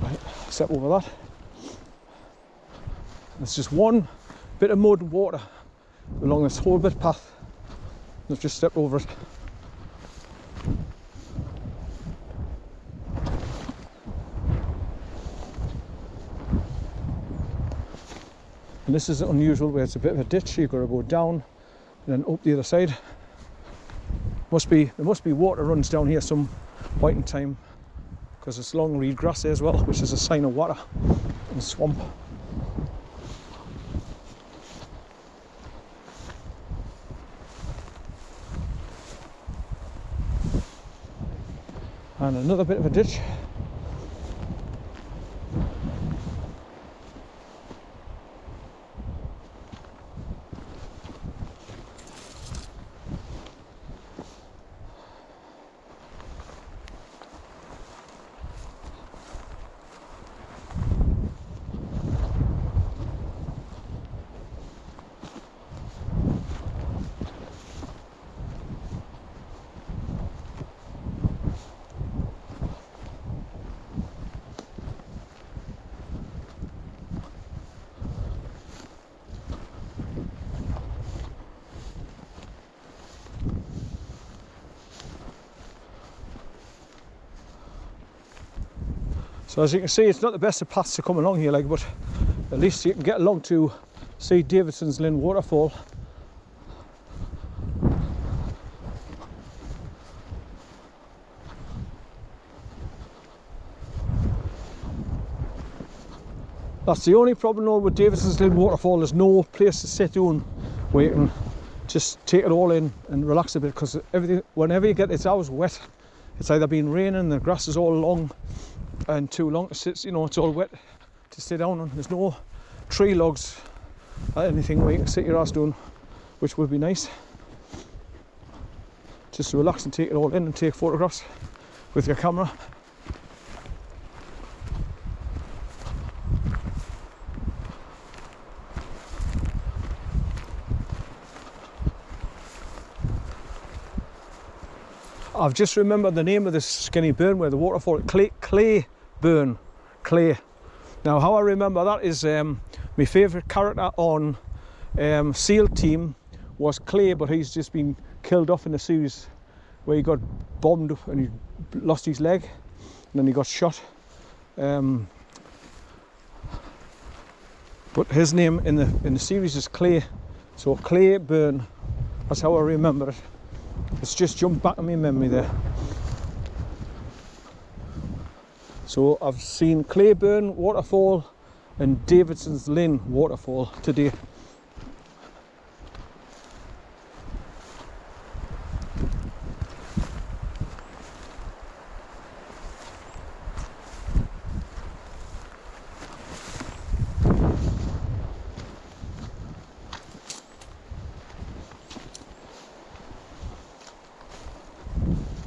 Right, step over that. There's just one bit of mud and water along this whole bit path. I've just stepped over it. And this is unusual where it's a bit of a ditch. You've got to go down and then up the other side. There must be water runs down here some point in time, because it's long reed grass there as well, which is a sign of water and swamp. And another bit of a ditch. So as you can see, it's not the best of paths to come along here, like, but at least you can get along to see Davidson's Linn waterfall. That's the only problem though with Davidson's Linn waterfall. There's no place to sit down where you can just take it all in and relax a bit, because everything, whenever you get, it's always wet. It's either been raining, the grass is all long and too long to sit, you know, it's all wet to sit down on. There's no tree logs or anything where you can sit your ass down, which would be nice. Just to relax and take it all in and take photographs with your camera. I've just remembered the name of this skinny burn where the waterfall, CLAYBURN, Clay. Now how I remember that is my favourite character on SEAL team was Clay, but he's just been killed off in the series where he got bombed and he lost his leg and then he got shot. But his name in the series is Clay, so CLAYBURN, that's how I remember it. It's just jumped back in my memory there. So I've seen CLAYBURN waterfall and Davidson's Linn waterfall today.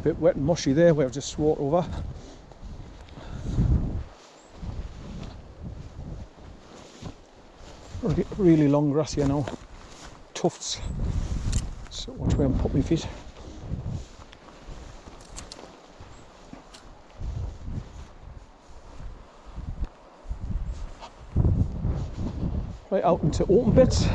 Bit wet and mushy there where I've just walked over. Really long grass here now, tufts, so watch where I'm putting my feet. Right out into open bits.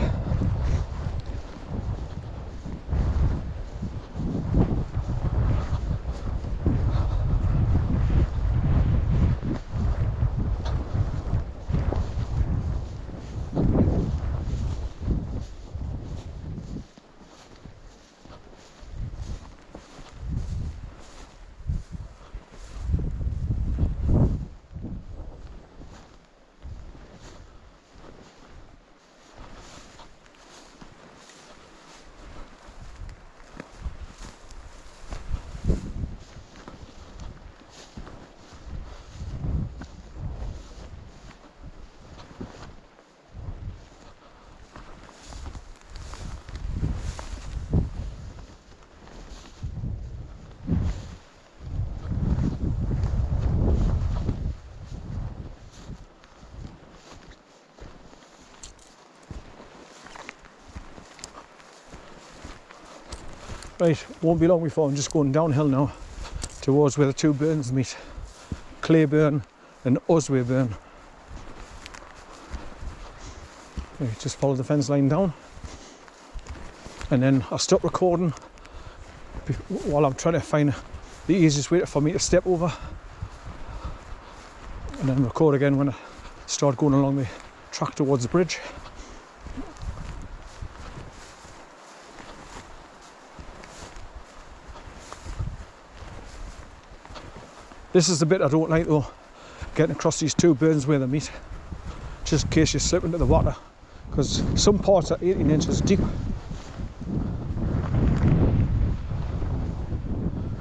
Right, won't be long before I'm just going downhill now towards where the two burns meet. CLAYBURN and USWAY. Just follow the fence line down, and then I stop recording while I'm trying to find the easiest way for me to step over, and then record again when I start going along the track towards the bridge. This is the bit I don't like though, getting across these two burns where they meet, just in case you slip into the water, because some parts are 18 inches deep.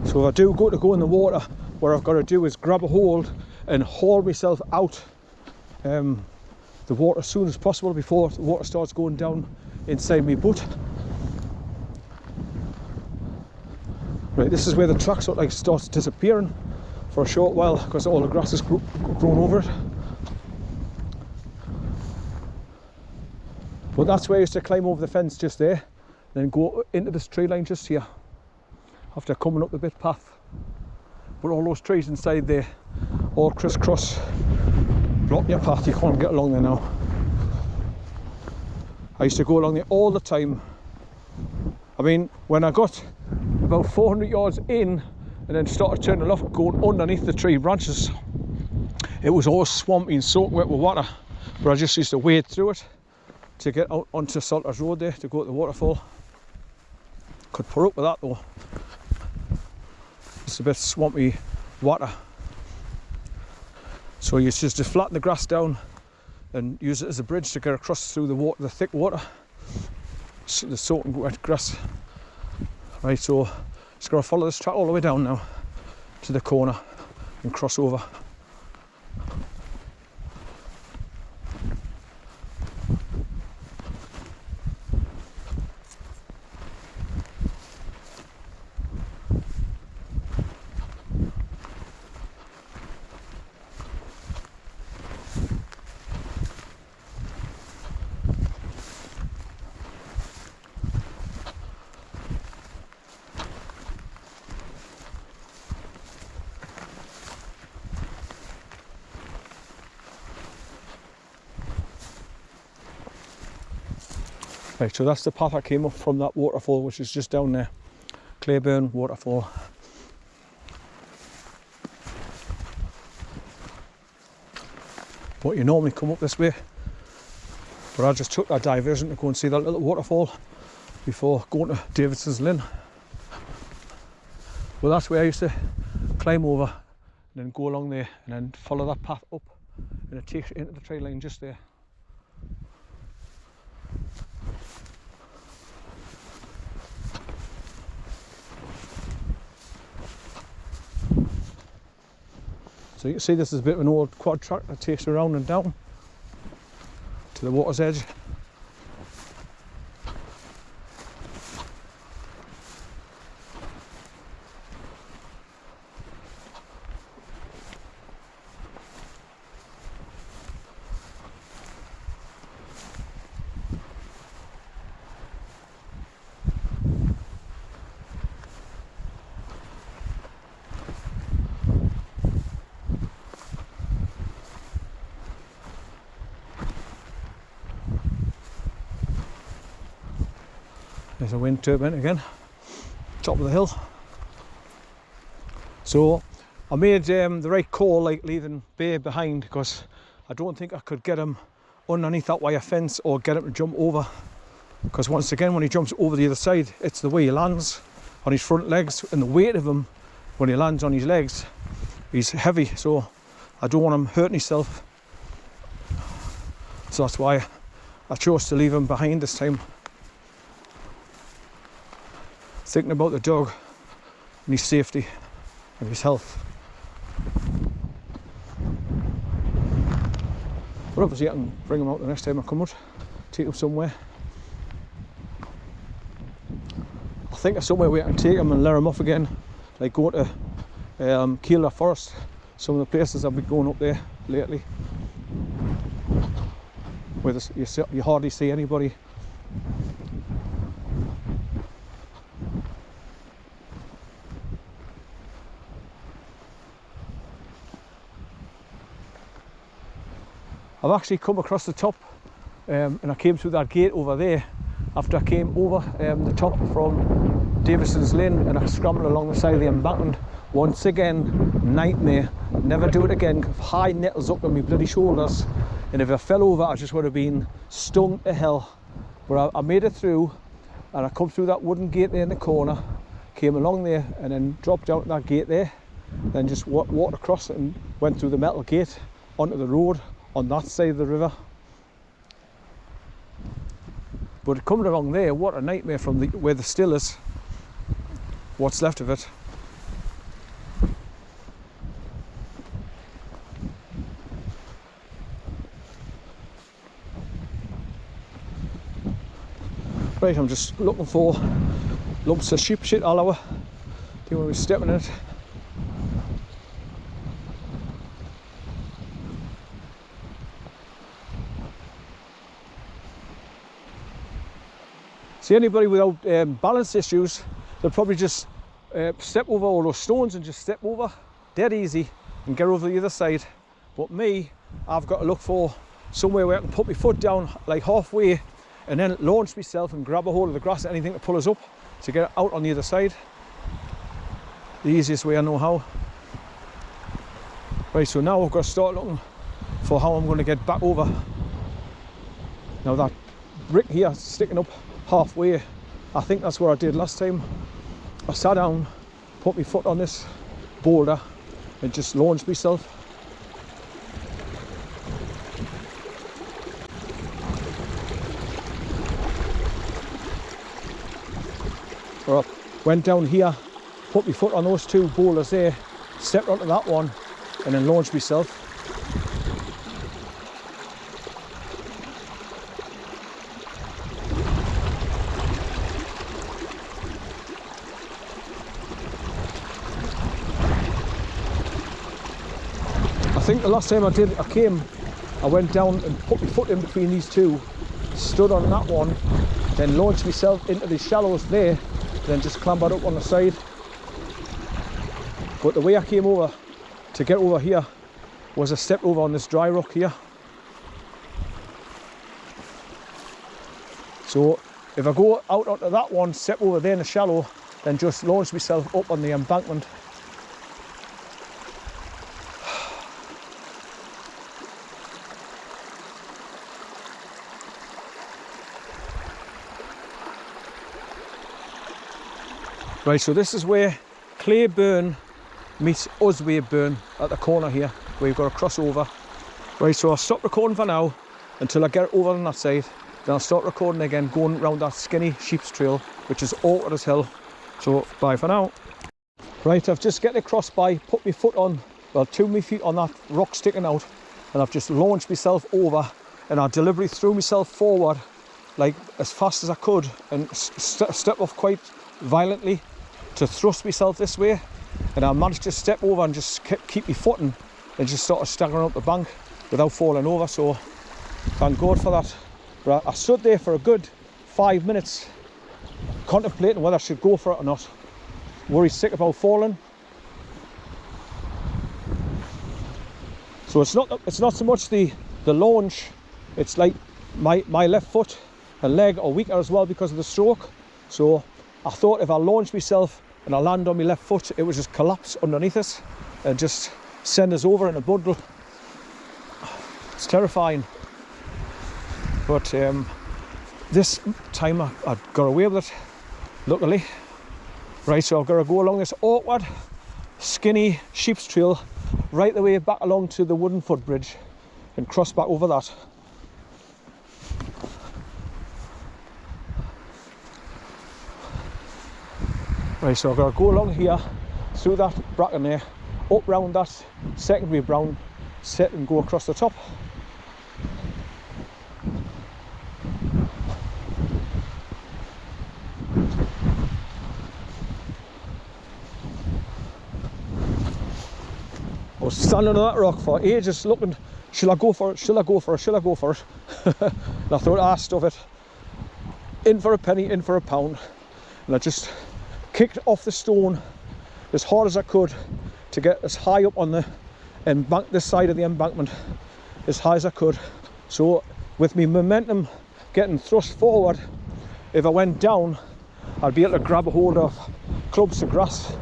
So if I do go in the water, what I've got to do is grab a hold and haul myself out the water as soon as possible before the water starts going down inside my boot. Right, this is where the track sort of like starts disappearing for a short while because all the grass has grown over it. But that's where I used to climb over the fence just there, then go into this tree line just here after coming up the bit path. But all those trees inside there, all crisscross, blocking your path, you can't get along there now. I used to go along there all the time. I mean, when I got about 400 yards in and then started turning left, going underneath the tree branches, it was all swampy and soaked wet with water, but I just used to wade through it to get out onto Salters Road there to go to the waterfall. Could put up with that though. It's a bit swampy water, so you just flatten the grass down and use it as a bridge to get across through the water, the thick water, the soaking wet grass. Right, so just got to follow this track all the way down now to the corner and cross over. Right, so that's the path I came up from, that waterfall, which is just down there, Clayburn waterfall. But you normally come up this way, but I just took that diversion to go and see that little waterfall before going to Davidson's Linn. Well, that's where I used to climb over and then go along there and then follow that path up, and it takes you into the tree line just there. So you can see this is a bit of an old quad track that takes you around and down to the water's edge. There's a wind turbine again, top of the hill. So I made the right call, like leaving Bay behind, because I don't think I could get him underneath that wire fence or get him to jump over, because once again when he jumps over the other side, it's the way he lands on his front legs, and the weight of him when he lands on his legs, he's heavy, so I don't want him hurting himself. So that's why I chose to leave him behind this time, thinking about the dog and his safety and his health. But obviously I can bring him out the next time I come out, take him somewhere. I think of somewhere where I can take him and let him off again, like go to Keeler Forest, some of the places I've been going up there lately, where you hardly see anybody. I've actually come across the top and I came through that gate over there after I came over the top from Davidson's Linn, and I scrambled along the side of the embankment. Once again, nightmare. Never do it again. High nettles up on my bloody shoulders, and if I fell over I just would have been stung to hell. But I made it through, and I come through that wooden gate there in the corner, came along there and then dropped out that gate there, then just walked across it and went through the metal gate onto the road on that side of the river. But coming along there, what a nightmare from where the still is, what's left of it. Right, I'm just looking for lumps of sheep shit all over. Don't want to be stepping in it. See, anybody without balance issues, they'll probably just step over all those stones and just step over dead easy and get over the other side. But me, I've got to look for somewhere where I can put my foot down like halfway and then launch myself and grab a hold of the grass, anything to pull us up to get out on the other side. The easiest way I know how. Right, so now I've got to start looking for how I'm going to get back over. Now that brick here sticking up halfway, I think that's what I did last time. I sat down, put my foot on this boulder and just launched myself. Or I went down here, put my foot on those two boulders there, stepped onto that one and then launched myself. I think the last time I went down and put my foot in between these two, stood on that one, then launched myself into the shallows there, then just clambered up on the side. But the way I came over to get over here was I stepped over on this dry rock here. So if I go out onto that one, step over there in the shallow, then just launch myself up on the embankment. Right, so this is where Clayburn meets USWAY burn at the corner here, where you've got to cross over. Right, so I'll stop recording for now until I get over on that side. Then I'll start recording again, going around that skinny sheep's trail, which is awkward as hell. So bye for now. Right, I've just get across by, put my foot on, well, 2 of my feet on that rock sticking out, and I've just launched myself over, and I deliberately threw myself forward like as fast as I could and step off quite violently to thrust myself this way, and I managed to step over and just keep my footing and just sort of staggering up the bank without falling over, so thank God for that. But I stood there for a good 5 minutes contemplating whether I should go for it or not. Worried sick about falling. So it's not so much the launch, it's like my left foot and leg are weaker as well because of the stroke. So I thought if I launch myself and I land on my left foot, it would just collapse underneath us and just send us over in a bundle. It's terrifying. But this time I got away with it, luckily. Right, so I've got to go along this awkward, skinny sheep's trail right the way back along to the wooden footbridge and cross back over that. Right, so I've got to go along here, through that bracken there, up round that secondary brown set and go across the top. I was standing on that rock for ages looking, shall I go for it, shall I go for it, shall I go for it? And I thought, stuff it. In for a penny, in for a pound. And I just kicked off the stone as hard as I could to get as high up on the this side of the embankment as high as I could. So with me momentum getting thrust forward, if I went down, I'd be able to grab a hold of clumps of grass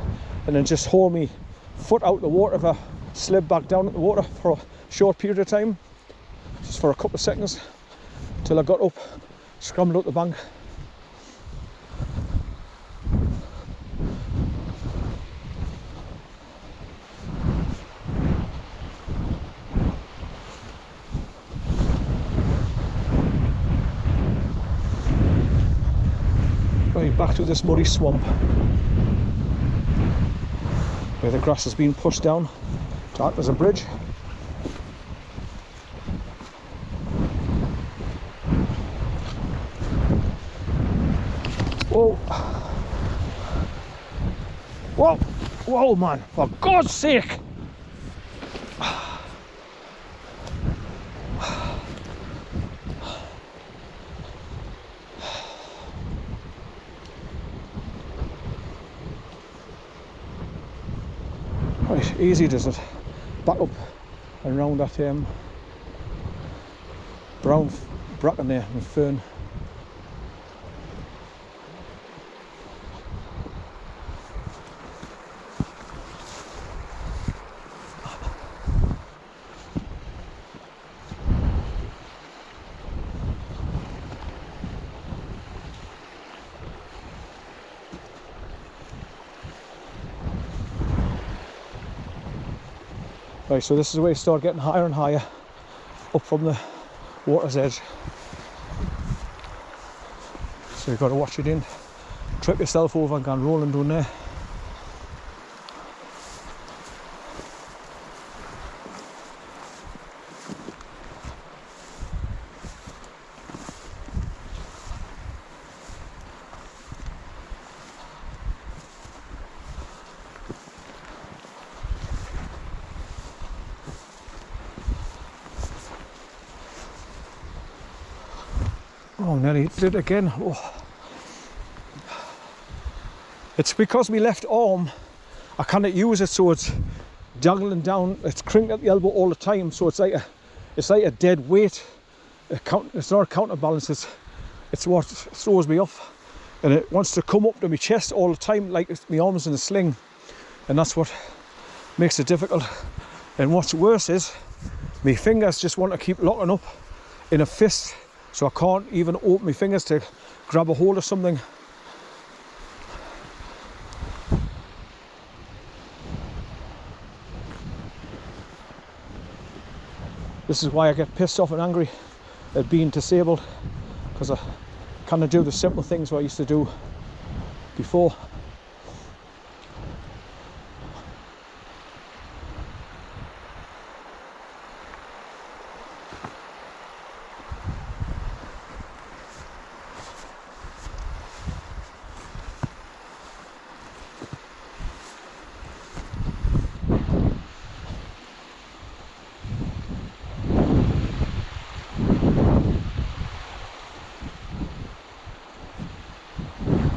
and then just hold me foot out the water if I slid back down at the water for a short period of time, just for a couple of seconds, till I got up, scrambled up the bank. Right, back to this muddy swamp where the grass has been pushed down to act as a bridge. Whoa! Whoa! Whoa, man! For God's sake! Right, easy does it. Back up and round that brown bracken there and fern. Right, so this is where you start getting higher and higher up from the water's edge. So you've got to watch it in, trip yourself over and go rolling down there. Oh, nearly did it again. Oh. It's because my left arm, I cannot use it, so it's dangling down, it's cranked at the elbow all the time, so it's like a dead weight. It's not a counterbalance, it's what throws me off. And it wants to come up to my chest all the time, like my arm's in a sling. And that's what makes it difficult. And what's worse is, my fingers just want to keep locking up in a fist. So I can't even open my fingers to grab a hold of something. This is why I get pissed off and angry at being disabled, because I can't do the simple things what I used to do before.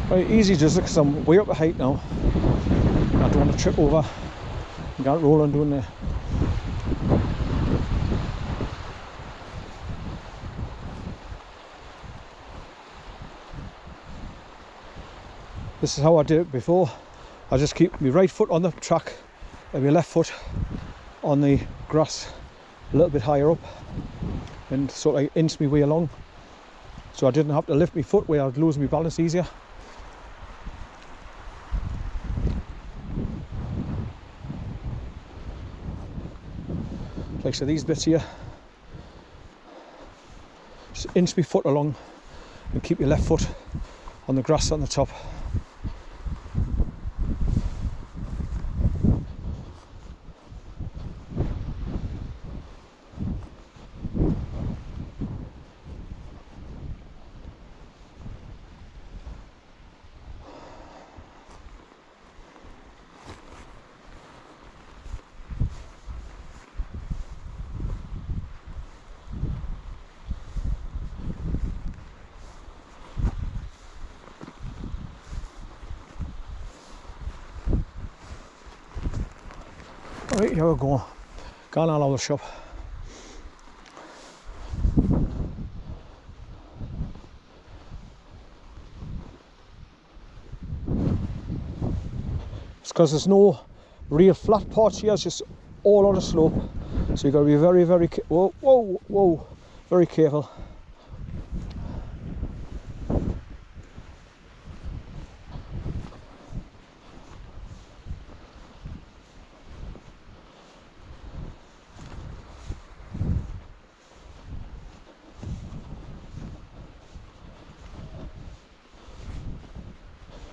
Very easy does it, because I'm way up the height now. I don't want to trip over and get rolling down there. This is how I did it before. I just keep my right foot on the track and my left foot on the grass a little bit higher up, and sort of inch my way along, so I didn't have to lift my foot where I'd lose my balance easier. Like so, these bits here, just inch my foot along and keep your left foot on the grass on the top. Right, here we go. Gone all over the shop. because there's no real flat parts here, it's just all on a slope. So you've got to be very, very very careful.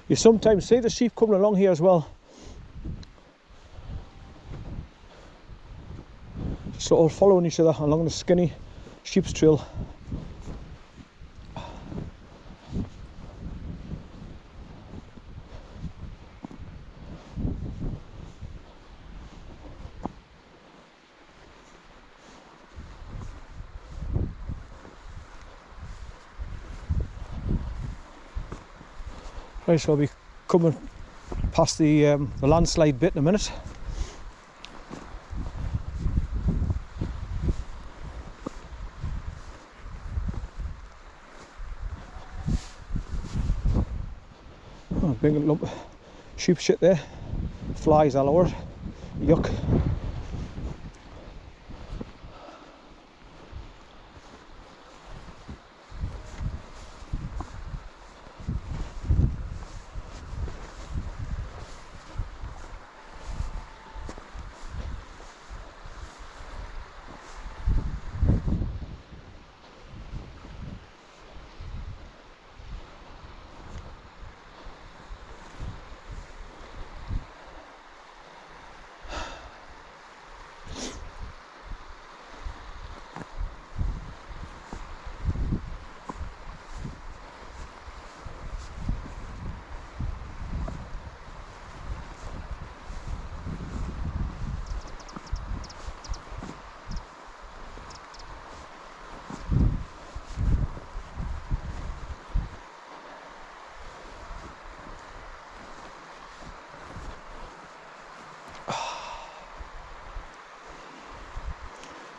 You sometimes see the sheep coming along here as well. Just all following each other along the skinny sheep's trail. Right, so I'll be coming past the landslide bit in a minute. Oh, big lump of sheep shit there. Flies all over it. Yuck.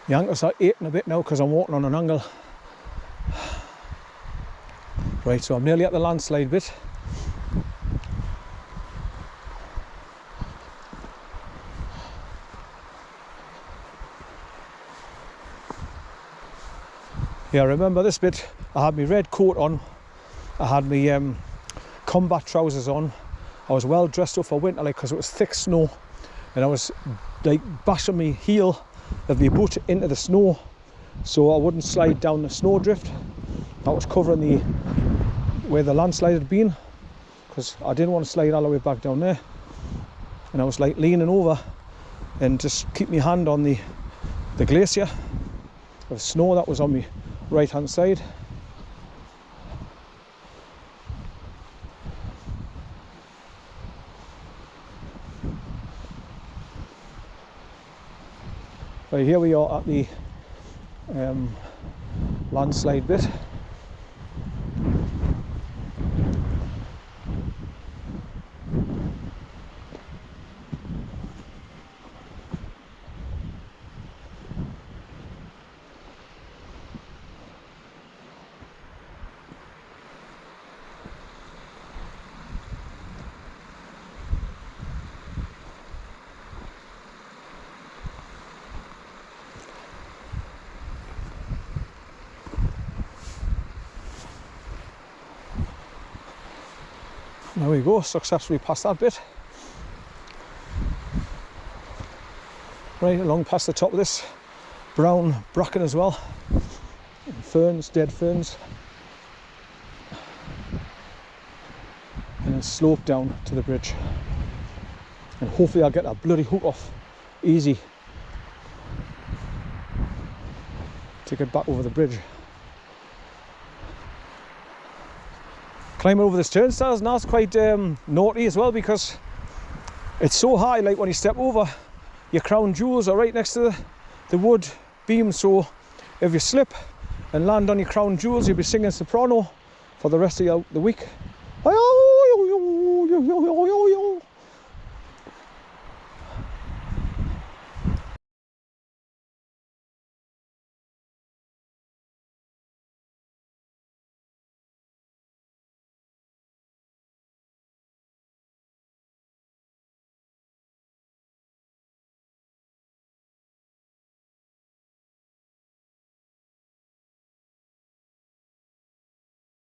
The ankles are aching a bit now because I'm walking on an angle. Right, so I'm nearly at the landslide bit. Yeah, remember this bit, I had my red coat on, I had my combat trousers on, I was well dressed up for winter, like, because it was thick snow, and I was like bashing my heel of the boot into the snow so I wouldn't slide down the snowdrift that was covering the where the landslide had been, because I didn't want to slide all the way back down there. And I was like leaning over and just keep my hand on the glacier of snow that was on my right hand side. Right, here we are at the landslide bit. There we go, successfully past that bit. Right along past the top of this brown bracken as well. Ferns, dead ferns. And then slope down to the bridge. And hopefully I'll get that bloody hook off easy to get back over the bridge. Climbing over this turnstiles now is quite naughty as well, because it's so high, like when you step over, your crown jewels are right next to the wood beam, so if you slip and land on your crown jewels, you'll be singing soprano for the rest of the week. Hi-oh!